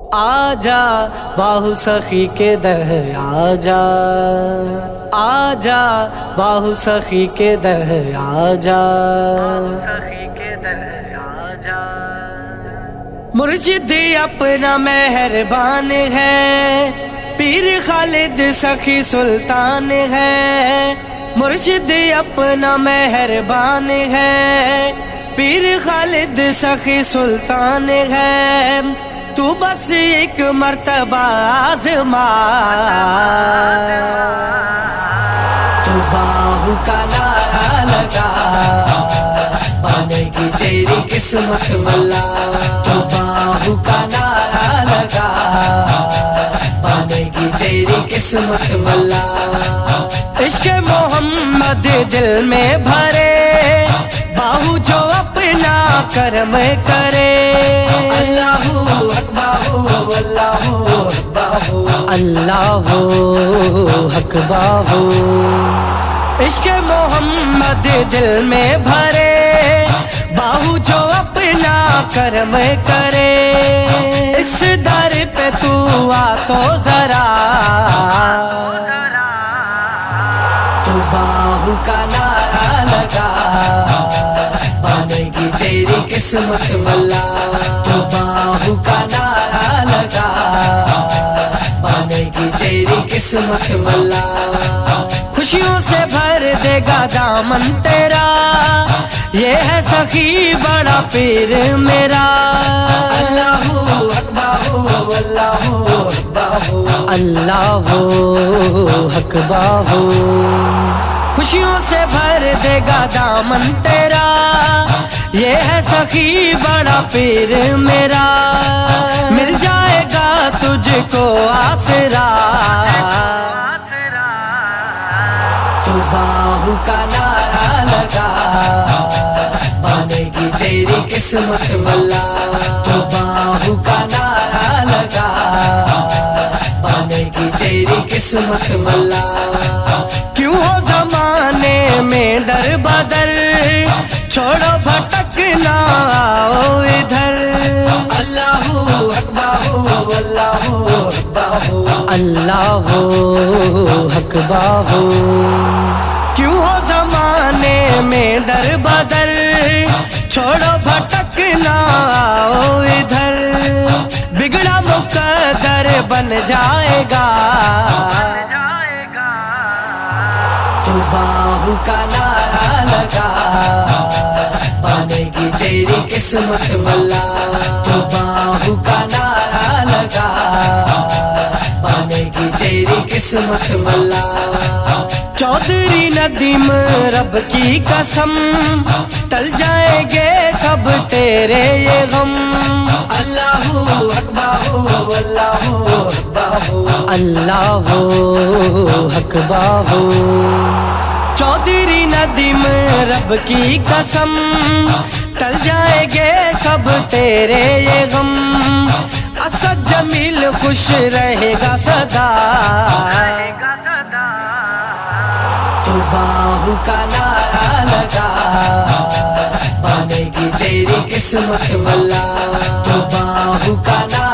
आजा बाहु सखी के दर आजा, आजा बाहु सखी के दर आजा, मुर्शिद अपना मेहरबान है, पीर खालिद सखी सुल्तान है। मुर्शिद अपना मेहरबान है, पीर खालिद सखी सुल्तान है। तू बस एक मर्तबा आज़मा, तू बाहु का नारा लगा, बनेगी तेरी किस्मत मल्ला। तू बाहु का नारा लगा, बनेगी तेरी किस्मत मल्ला। इश्क मोहम्मद दिल में भरे, बाहु जो अपना कर्म करे। अल्लाहु अकबर अल्लाहु अकबर अल्लाहु अकबर। इश्क मोहम्मद दिल में भरे, बाहु जो अपना कर्म करे। इस दर पे तू आ तो जरा, तू बाहु का नारा लगा, बनेगी तेरी किस्मत मल्ला। तू बाहु का नारा लगा, बनेगी तेरी किस्मत मल्ला। खुशियों से भर देगा दामन तेरा, ये है सखी बड़ा पीर मेरा। अल्लाहु अकबर अल्लाहु अकबर अल्लाहु अकबर। खुशियों से भर देगा दामन तेरा, ये है सखी बड़ा पीर मेरा। मिल जाएगा तुझको आसरा, तू बाहु का नारा लगा, बनेगी तेरी किस्मत मल्ला। तू बाहु का नारा लगा, बनेगी तेरी किस्मत मल्ला। क्यों हो जमाने में दर बदर, छोड़ो भटकना आओ इधर। अल्लाहु अकबर अल्लाहु अकबर अल्लाहु अकबर। क्यों हो जमाने में दर बदर, छोड़ो भटकना आओ इधर। बिगड़ा मुकद्दर बन जाएगा, तू बाहु का नारा लगा, बनेगी तेरी किस्मत मल्ला। तू बाहु का नारा लगा, बनेगी तेरी किस्मत मल्ला। चौधरी नदीम रब की कसम, टल जाएंगे सब तेरे ये गम। अल्लाहु अकबर अल्लाहु अकबर अल्लाहु अकबर। चौधरी नदीम रब की कसम, टल जाएंगे सब तेरे ये गम। असद जमील खुश रहेगा सदा, तू बाहु का नारा लगा, बनेगी तेरी किस्मत मल्ला। तू बाहु का नारा